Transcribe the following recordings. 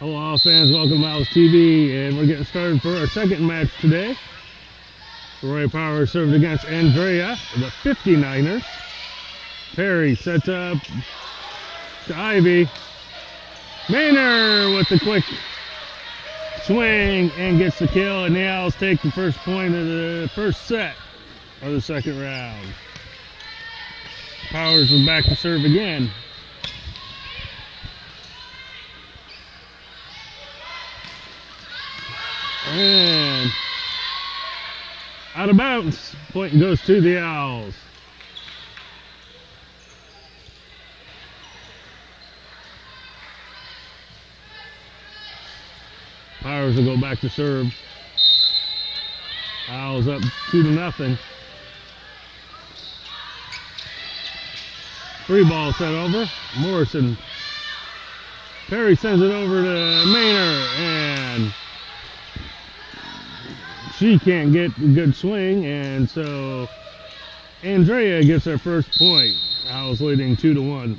Hello all fans, welcome to Owls TV, and we're getting started for our second match today. Roy Power served against Andrea, the 59ers. Perry sets up to Ivy. Maynard with the quick swing and gets the kill, and the Owls take the first point of the first set of the second round. Powers was back to serve again. And out of bounds, point goes to the Owls. Powers will go back to serve. Owls up 2-0. Free ball set over. Morrison. Perry sends it over to Maynard, and she can't get a good swing, and so Andrea gets her first point. Owls leading 2-1.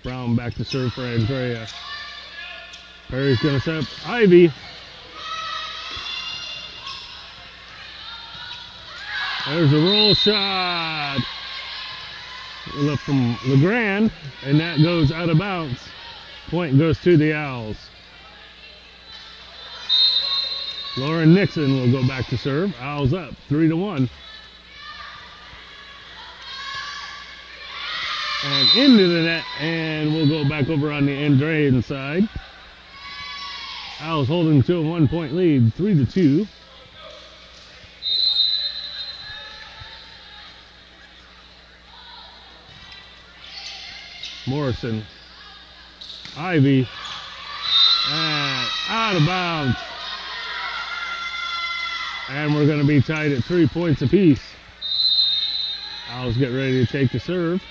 Brown back to serve for Andrea. Perry's gonna set up Ivy. There's a roll shot. Left from LeGrand, and that goes out of bounds. Point goes to the Owls. Lauren Nixon will go back to serve. Owls up 3-1. And into the net, and we'll go back over on the Andrean side. Owls holding to a 1-point lead, 3-2. Morrison. Ivy, and out of bounds. And we're going to be tied at 3 points apiece. Owls get ready to take the serve.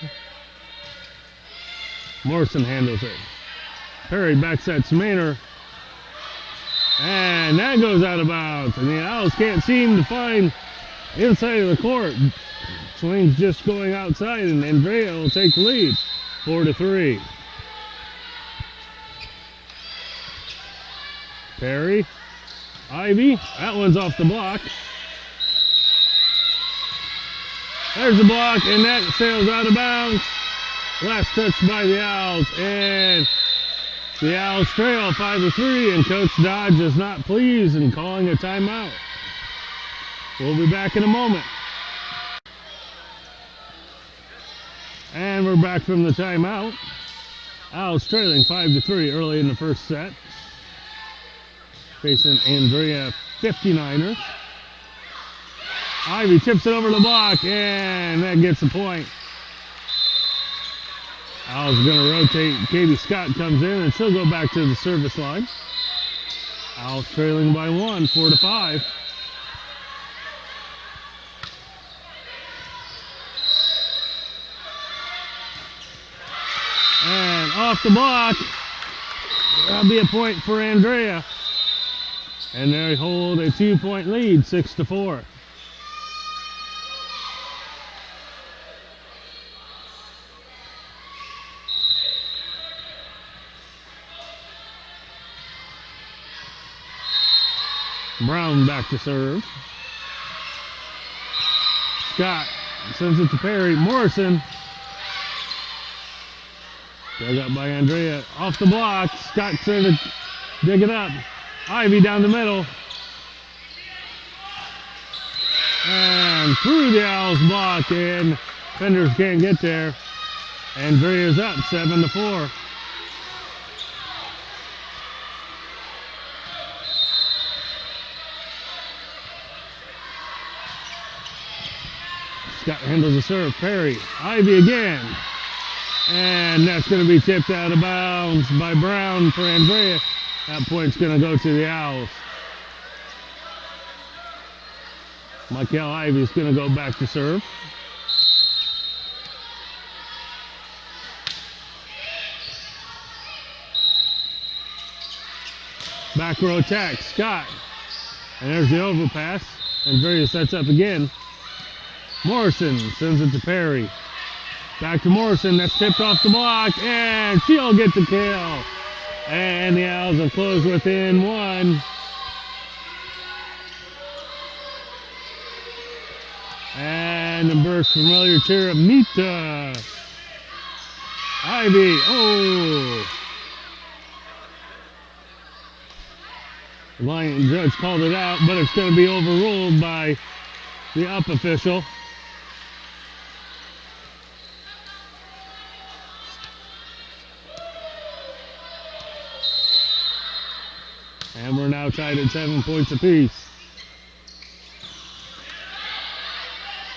Morrison handles it. Perry backsets Maynard. And that goes out of bounds. And the Owls can't seem to find inside of the court. Swing's just going outside, and Andrea will take the lead, 4-3. Perry, Ivy, that one's off the block. There's the block, and that sails out of bounds. Last touch by the Owls, and the Owls trail 5-3, and Coach Dodge is not pleased and calling a timeout. We'll be back in a moment. And we're back from the timeout. Owls trailing 5-3 early in the first set. Facing Andrea 59ers. Ivy tips it over the block, and that gets the point. Owls are going to rotate. Katie Scott comes in, and she'll go back to the service line. Owls trailing by 1, 4-5. And off the block. That'll be a point for Andrea. And they hold a 2-point lead, 6-4. Brown back to serve. Scott sends it to Perry. Morrison. Dug up by Andrea. Off the block. Scott trying to dig it up. Ivy down the middle. And through the Owls block, and Fenders can't get there. Andrea's up 7-4. Scott handles the serve. Perry. Ivy again. And that's going to be tipped out of bounds by Brown for Andrea. That point's going to go to the Owls. Michael Ivy's going to go back to serve. Back row attack, Scott. And there's the overpass. And Burris sets up again. Morrison sends it to Perry. Back to Morrison. That's tipped off the block, and she'll get the kill. And the Owls have closed within one. And the Burris familiar cheer up. Mita. Ivy. Oh. The line judge called it out, but it's going to be overruled by the up official. And we're now tied at 7 points apiece.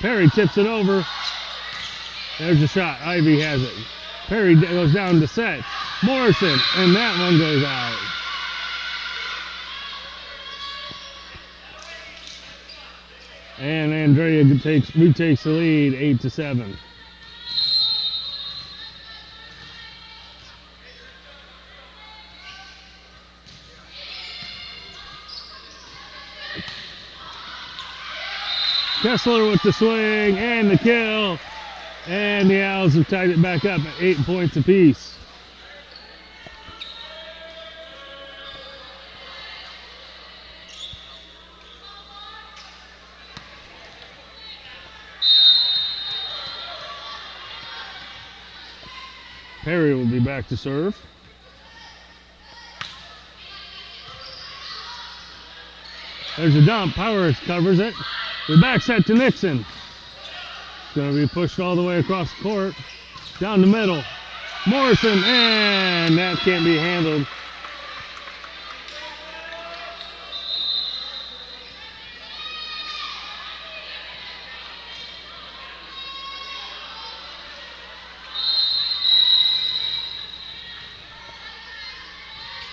Perry tips it over. There's a shot. Ivy has it. Perry goes down to set. Morrison, and that one goes out. And Andrea retakes the lead, 8-7. Kessler with the swing and the kill. And the Owls have tied it back up at 8 points apiece. Perry will be back to serve. There's a dump. Powers covers it. The back set to Nixon. It's going to be pushed all the way across the court. Down the middle. Morrison, and that can't be handled.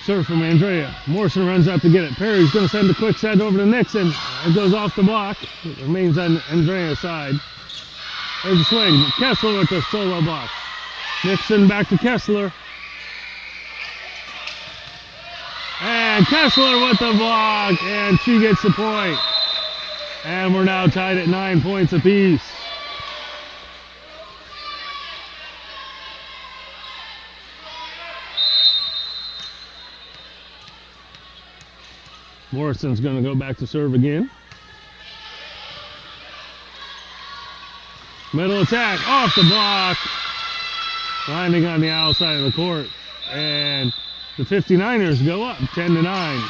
Serve from Andrea. Morrison runs out to get it. Perry's going to send a quick set over to Nixon. It goes off the block. It remains on Andrea's side. There's a swing. Kessler with the solo block. Nixon back to Kessler. And Kessler with the block. And she gets the point. And we're now tied at 9 points apiece. Morrison's going to go back to serve again. Middle attack, off the block. Landing on the outside of the court. And the 59ers go up 10-9.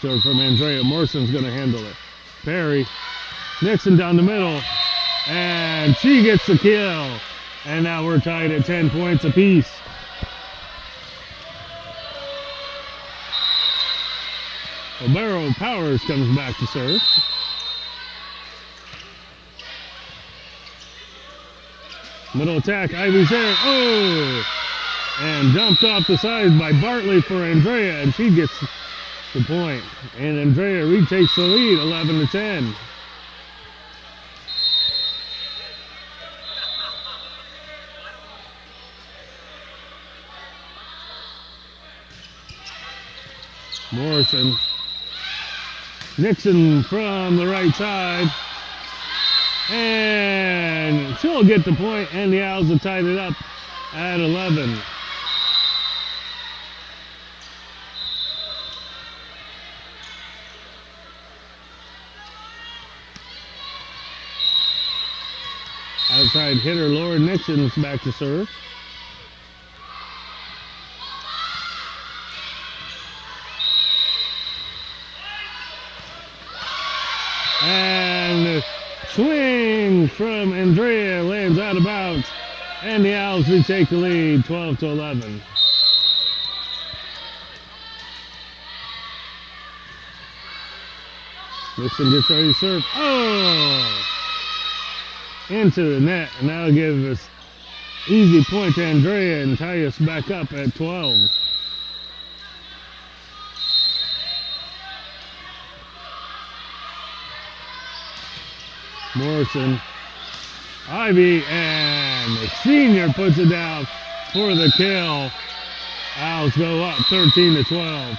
Serve from Andrea. Morrison's going to handle it. Perry. Nixon down the middle. And she gets the kill. And now we're tied at 10 points apiece. Obero Powers comes back to serve. Middle attack. Ivy's there. Oh! And dumped off the side by Bartley for Andrea. And she gets the point. And Andrea retakes the lead, 11-10. Morrison. Nixon from the right side. And she'll get the point, and the Owls have tied it up at 11. Outside hitter Lauren Nixon is back to serve. And swing from Andrea lands out of bounds. And the Owls retake the lead, 12-11. Nixon gets ready to serve. Oh! Into the net, and that'll give us easy point to Andrea and tie us back up at 12. Morrison Ivy, and the senior puts it down for the kill. Owls go up 13-12.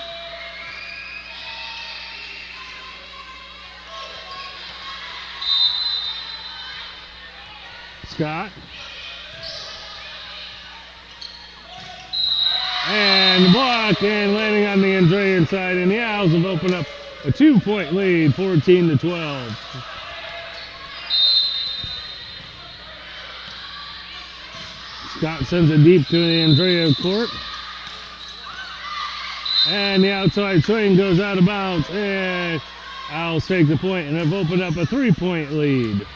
Scott. And the block, and landing on the Andrean side, and the Owls have opened up a 2-point lead, 14-12. Scott sends it deep to the Andrea court. And the outside swing goes out of bounds, and Owls take the point and have opened up a 3-point lead.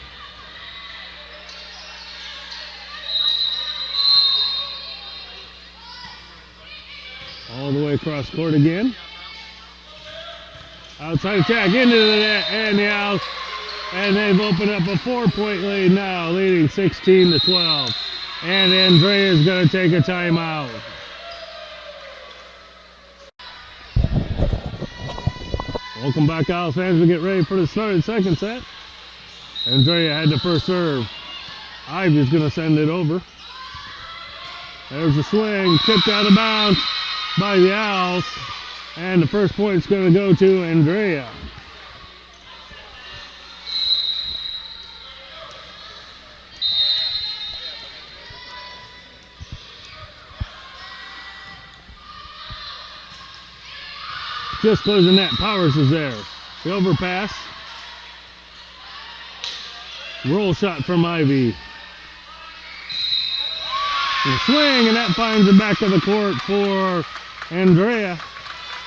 All the way across court again. Outside attack into the net, and the Owls, and they've opened up a 4-point lead now, leading 16-12. And Andrea is going to take a timeout. Welcome back, Owls fans. We get ready for the start of the second set. Andrea had the first serve. Ivy's going to send it over. There's a swing, tipped out of bounds by the Owls. And the first point's going to go to Andrea. Just closing that. Powers is there. The overpass. Roll shot from Ivy. The swing, and that finds the back of the court for Andrea.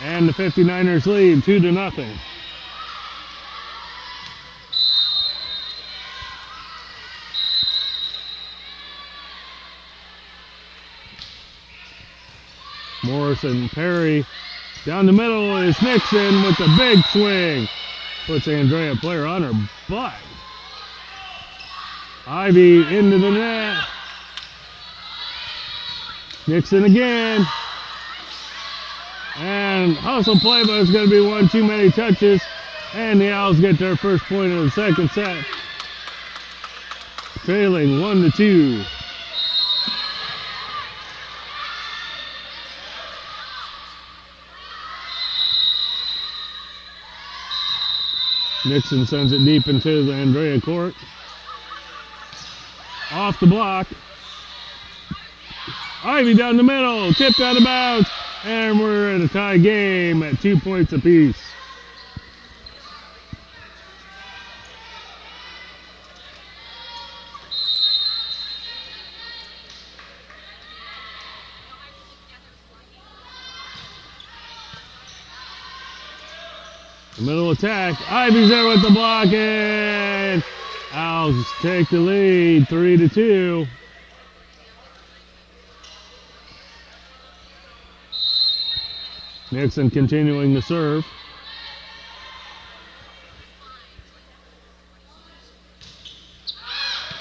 And the 59ers lead 2-0. Morrison, Perry. Down the middle is Nixon with the big swing. Puts Andrea player on her butt. Ivy into the net. Nixon again. And hustle play, but it's going to be one too many touches. And the Owls get their first point of the second set. Trailing 1-2. Nixon sends it deep into the Andrea court. Off the block. Ivy down the middle, tipped out of bounds, and we're in a tie game at 2 points apiece. The middle attack. Ivy's there with the block, and Owls take the lead, 3-2. Nixon continuing to serve.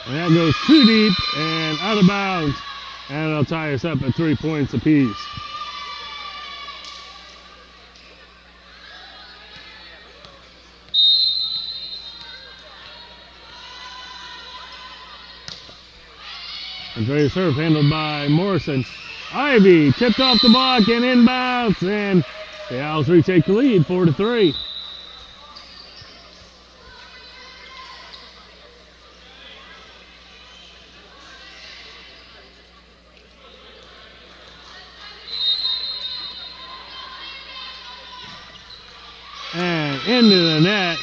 And that goes too deep and out of bounds, and it'll tie us up at 3 points apiece. Andrea's serve handled by Morrison. Ivy tipped off the block and inbounds, and the Owls retake the lead, 4-3. And into the net,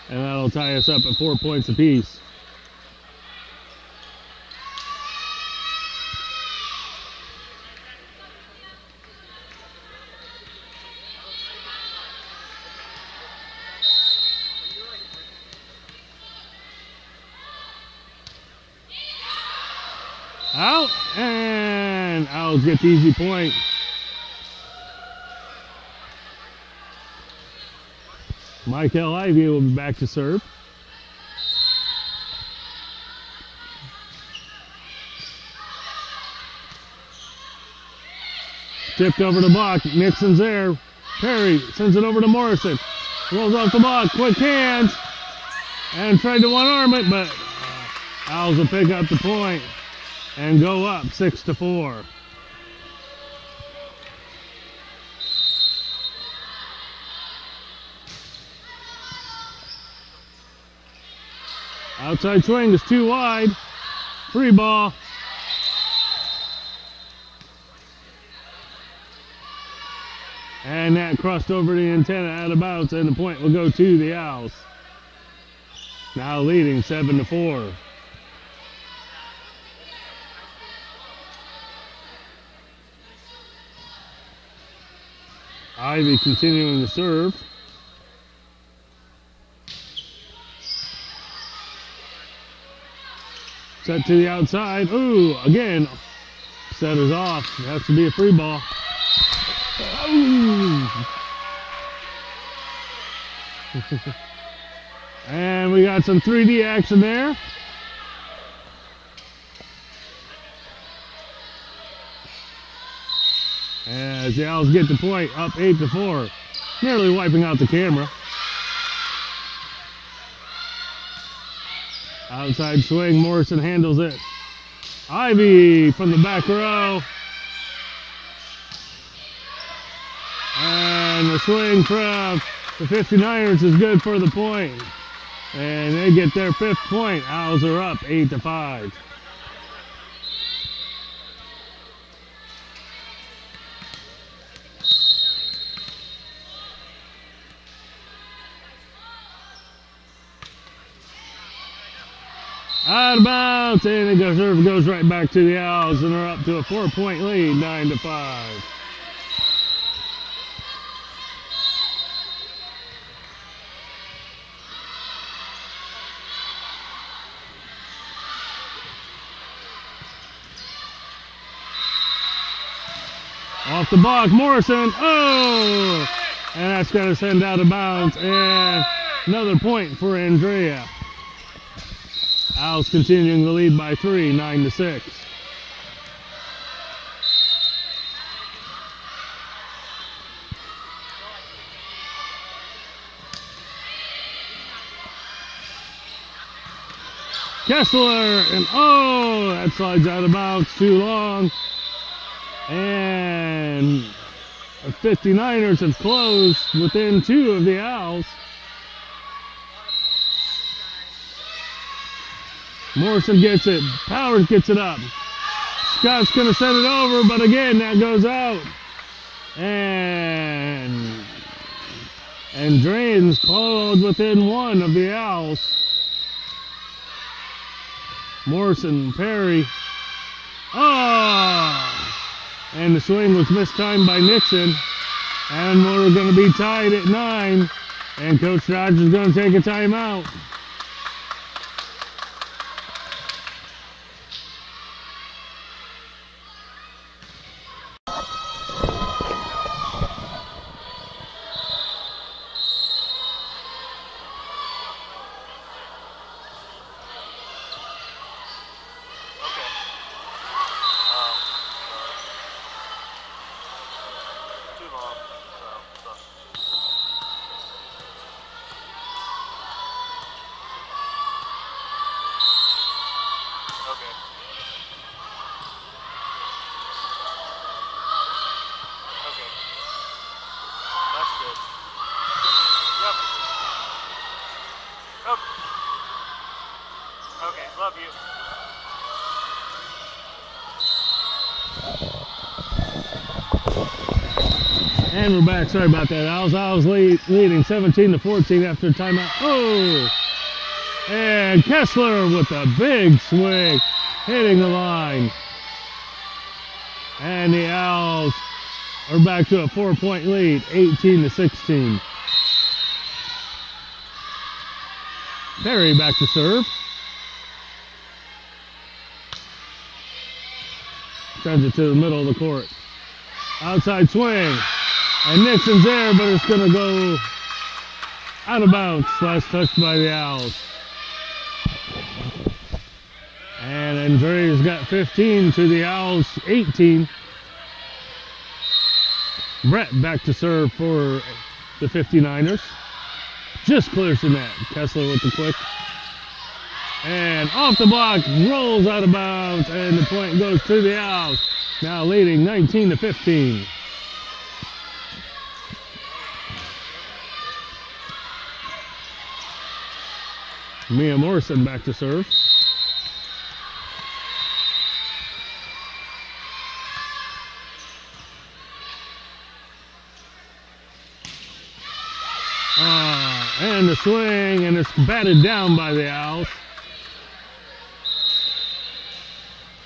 and that'll tie us up at 4 points apiece. Out, and Owls get the easy point. Michael Ivy will be back to serve. Tipped over the block. Nixon's there. Perry sends it over to Morrison. Rolls off the block. Quick hands. And tried to one-arm it, but Owls will pick up the point and go up 6-4. Outside swing is too wide. Free ball. And that crossed over the antenna out of bounds, and the point will go to the Owls. Now leading 7-4. Ivy continuing to serve. Set to the outside. Ooh, again, setters off. It has to be a free ball. Ooh. And we got some 3D action there. As the Owls get the point, up 8-4. Nearly wiping out the camera. Outside swing, Morrison handles it. Ivy from the back row. And the swing from the 59ers is good for the point. And they get their 5th point. Owls are up 8-5. Out of bounds, and it goes right back to the Owls, and they're up to a 4-point lead, 9-5. Off the block, Morrison, oh! And that's going to send out of bounds, and another point for Andrea. Owls continuing the lead by 3, 9-6. Kessler, and oh, that slides out of bounds too long. And the 59ers have closed within 2 of the Owls. Morrison gets it. Powers gets it up. Scott's going to send it over, but again, that goes out. And Andrean's closed within 1 of the Owls. Morrison, Perry. Oh! And the swing was mistimed by Nixon. And we're going to be tied at 9. And Coach Dodge is going to take a timeout. Love you. And we're back. Sorry about that. Owls leading 17-14 after timeout. Oh! And Kessler with a big swing, hitting the line. And the Owls are back to a 4-point lead, 18-16. Perry back to serve. Sends it to the middle of the court. Outside swing. And Nixon's there, but it's going to go out of bounds. Last touched by the Owls. And Andrea's got 15 to the Owls 18. Brett back to serve for the 59ers. Just clears the net. Kessler with the quick. And off the block, rolls out of bounds, and the point goes to the Owls. Now leading 19-15. Mia Morrison back to serve. And the swing, and it's batted down by the Owls.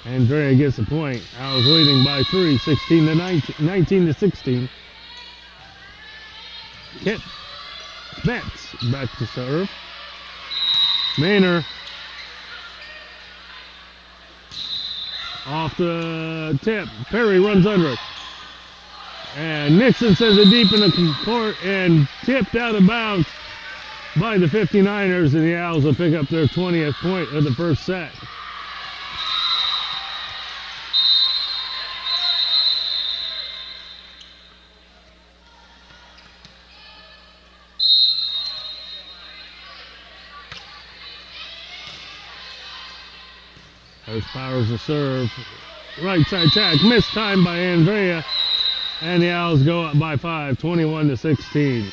Andrea gets the point. Owls leading by 3, 19-16. Kit Betts back to serve. Maynard off the tip. Perry runs under it. And Nixon sends it deep in the court and tipped out of bounds by the 59ers, and the Owls will pick up their 20th point of the first set. There's Powers to serve. Right side tack, missed time by Andrea. And the Owls go up by 5, 21-16.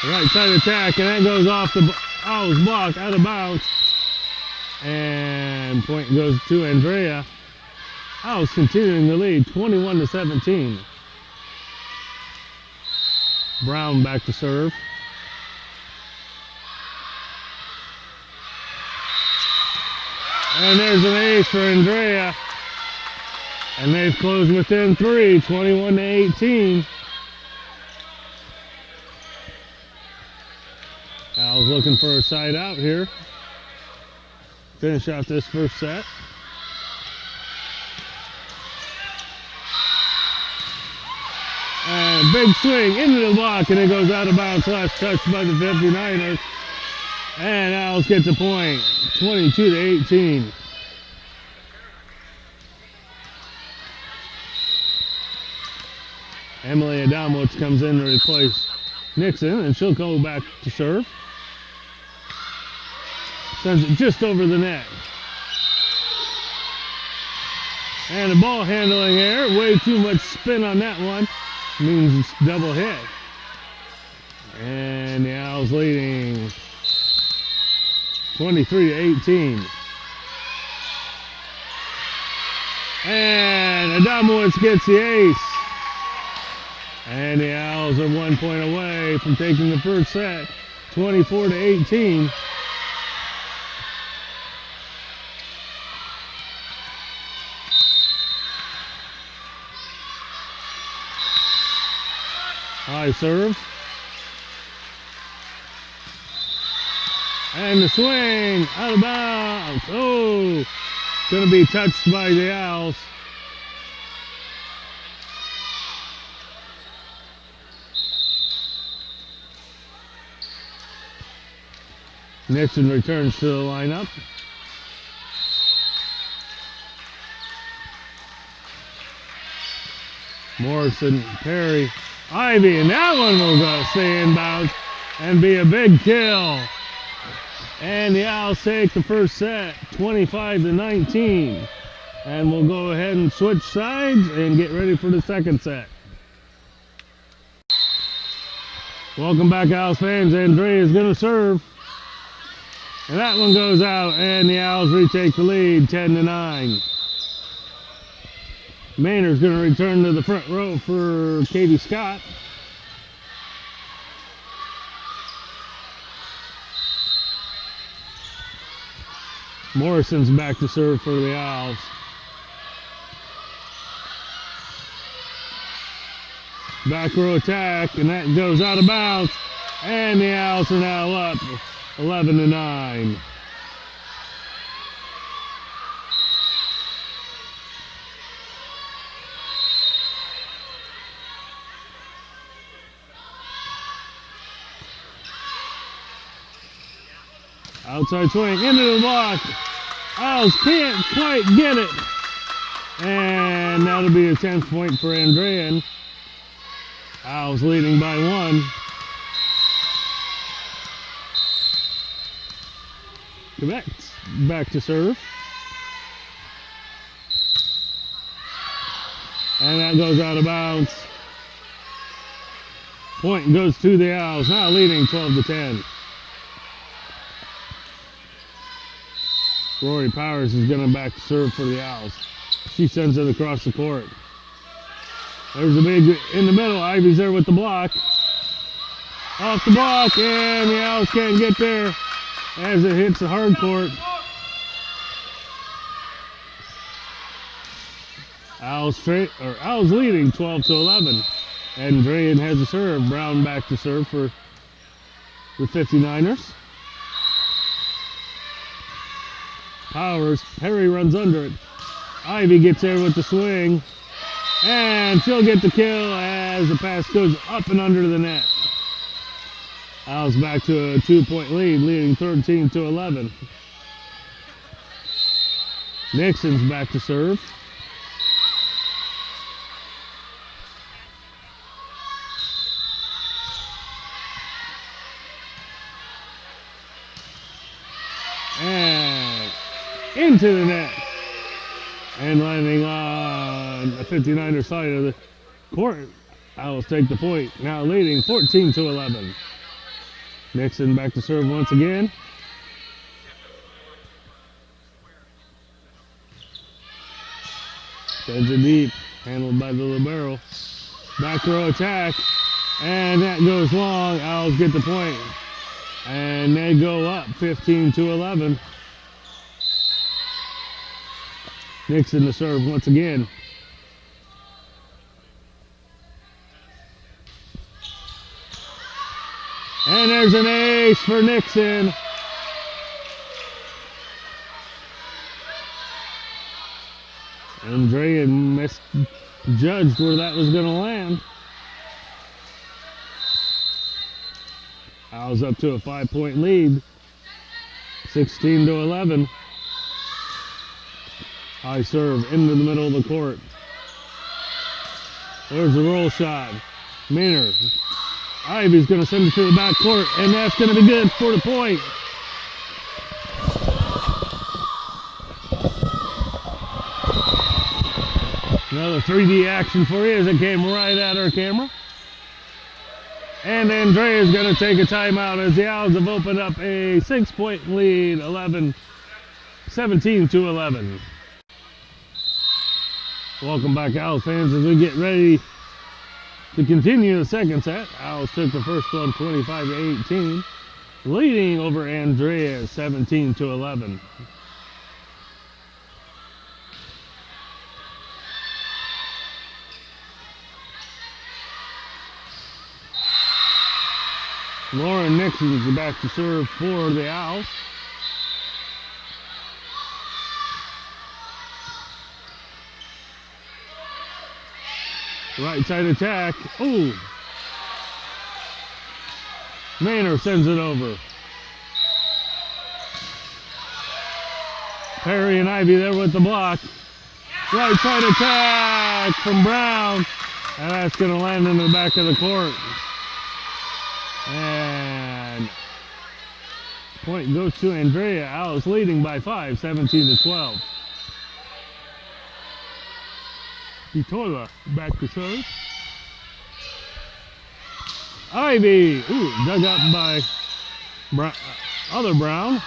Right side attack, and that goes off the Owls block, out of bounds. And point goes to Andrea. Owls continuing the lead, 21-17. Brown back to serve. And there's an ace for Andrea. And they've closed within 3, 21-18. Owls looking for a side out here. Finish out this first set. And big swing into the block, and it goes out of bounds. Last touch by the 59ers. And Owls get the point, 22-18. Emily Adamowicz comes in to replace Nixon, and she'll go back to serve. Sends it just over the net. And the ball handling error, way too much spin on that one. Means it's double hit. And the Owls leading 23-18. And Adamowicz gets the ace. And the Owls are 1 point away from taking the first set, 24-18. High serve. And the swing out of bounds. Oh, going to be touched by the Owls. Nixon returns to the lineup. Morrison, Perry, Ivy, and that one will go stay in bounds and be a big kill. And the Owls take the first set, 25-19. And we'll go ahead and switch sides and get ready for the second set. Welcome back, Owls fans. Andrea is going to serve. And that one goes out, and the Owls retake the lead, 10-9. Maynard's going to return to the front row for Katie Scott. Morrison's back to serve for the Owls. Back row attack, and that goes out of bounds. And the Owls are now up 11-9. Outside swing into the block. Owls can't quite get it. And that'll be a 10th point for Andrean. Owls leading by 1. Quebec back to serve. And that goes out of bounds. Point goes to the Owls, now leading 12-10. Rory Powers is going to back to serve for the Owls. She sends it across the court. There's a big in the middle. Ivy's there with the block. Off the block, and the Owls can't get there as it hits the hard court. Owls leading 12-11. Andrean has a serve. Brown back to serve for the 59ers. Powers, Perry runs under it. Ivy gets there with the swing. And she'll get the kill as the pass goes up and under the net. Owls back to a 2-point lead, leading 13-11. Nixon's back to serve. And into the net. And landing on the 59er side of the court. Owls take the point, now leading 14-11. Nixon back to serve once again. Sends it deep, handled by the libero. Back row attack, and that goes long. Owls get the point. And they go up 15-11. Nixon to serve once again. And there's an ace for Nixon. Andrean misjudged where that was going to land. Owls up to a 5-point lead. 16-11. High serve into the middle of the court. There's the roll shot. Maynard. Ivy's going to send it to the back court, and that's going to be good for the point. Another 3D action for you as it came right at our camera. And Andrea's going to take a timeout as the Owls have opened up a 6-point lead, 17-11. Welcome back, Owls fans, as we get ready to continue the second set. Owls took the first one 25-18, leading over Andrea 17-11. Lauren Nixon's back to serve for the Owls. Right side attack. Oh! Maynard sends it over. Perry and Ivy there with the block. Right side attack from Brown. And that's going to land in the back of the court. And point goes to Andrea. Owls leading by 5, 17-12. Vitola back to serve. Ivy, dug up by other Brown.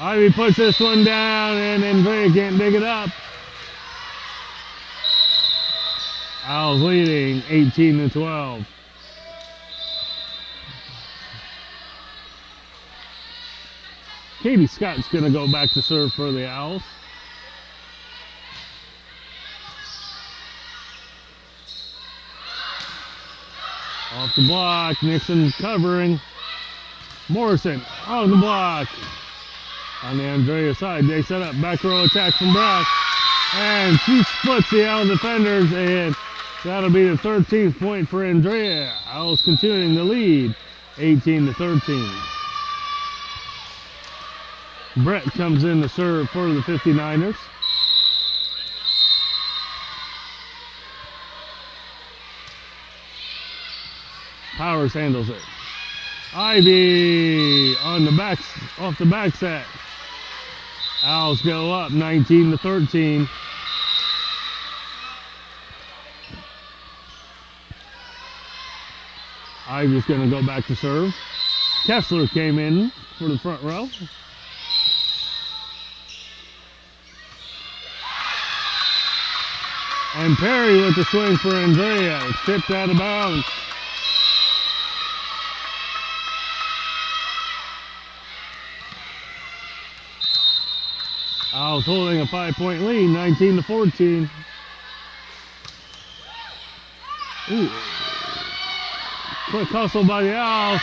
Ivy puts this one down, and Andrea can't dig it up. Owls leading 18-12. Katie Scott's going to go back to serve for the Owls. Off the block, Nixon covering. Morrison on the block. On the Andrea side, they set up back row attack from Brown. And she splits the Owl defenders, and that'll be the 13th point for Andrea. Owls continuing the lead, 18-13. Brett comes in to serve for the 59ers. Powers handles it. Ivy on the back, off the back set. Owls go up 19-13. Ivy's going to go back to serve. Kessler came in for the front row. And Perry with the swing for Andrea. It's tipped out of bounds. Owls holding a 5-point lead, 19-14. Ooh. Quick hustle by the Owls.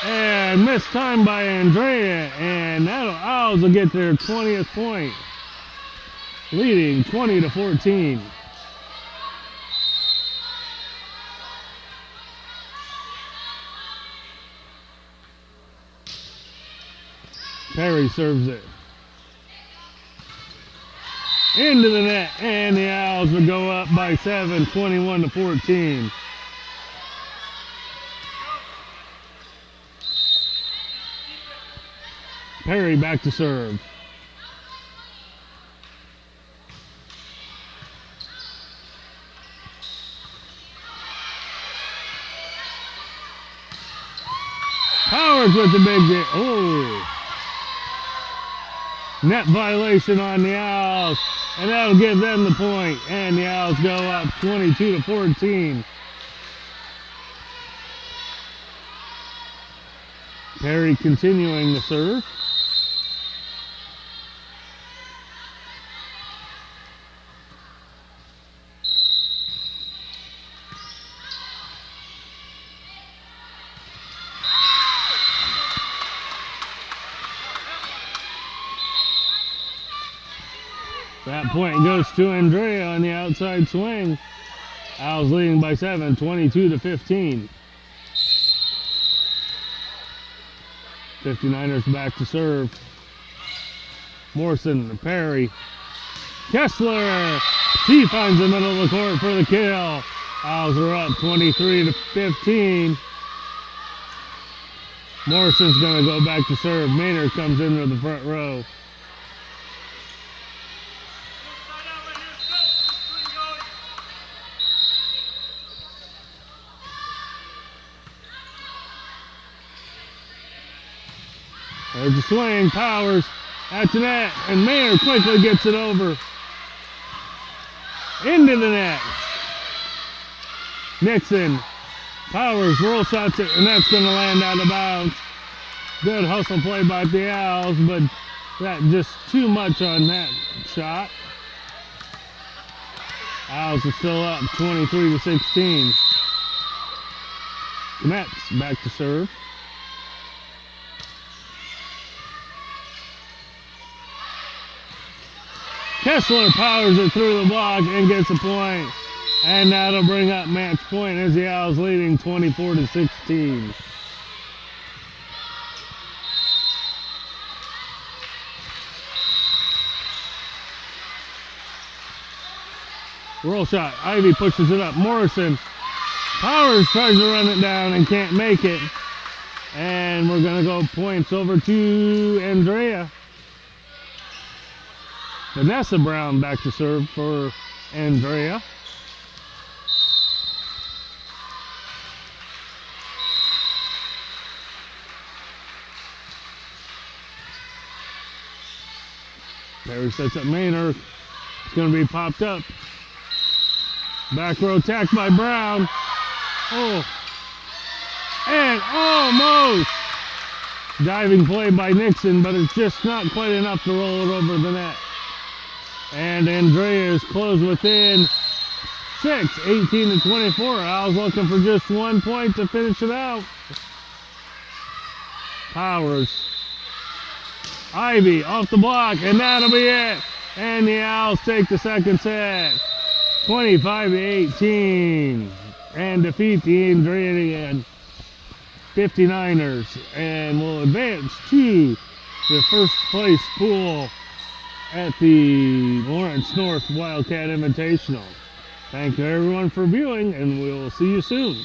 And missed time by Andrea. And that'll Owls will get their 20th point. Leading 20-14. Perry serves it into the net, and the Owls will go up by 7, 21-14. Perry back to serve. Powers with the big hit. Oh. Net violation on the Owls, and that'll give them the point. And the Owls go up 22-14. Perry continuing to serve. That point goes to Andrea on the outside swing. Owls leading by 7, 22-15. 59ers back to serve. Morrison, Perry. Kessler! He finds the middle of the court for the kill. Owls are up 23-15. Morrison's going to go back to serve. Maynard comes into the front row. There's a swing, Powers at the net, and Maynard quickly gets it over. Into the net. Nixon, Powers roll shots it, and that's going to land out of bounds. Good hustle play by the Owls, but that just too much on that shot. Owls are still up 23-16. Mets back to serve. Kessler powers it through the block and gets a point. And that'll bring up match point as the Owls leading 24-16. Roll shot. Ivy pushes it up. Morrison. Powers tries to run it down and can't make it. And we're going to go points over to Andrea. Vanessa Brown back to serve for Andrea. Perry sets up Maynard. It's going to be popped up. Back row attack by Brown. Oh. And almost. Diving play by Nixon, but it's just not quite enough to roll it over the net. And Andrea is closed within 6, 18-24. Owls looking for just 1 point to finish it out. Powers. Ivy off the block, and that'll be it. And the Owls take the second set, 25-18, and defeat the Andrean 59ers, and will advance to the first place pool at the Lawrence North Wildcat Invitational. Thank you everyone for viewing, and we'll see you soon.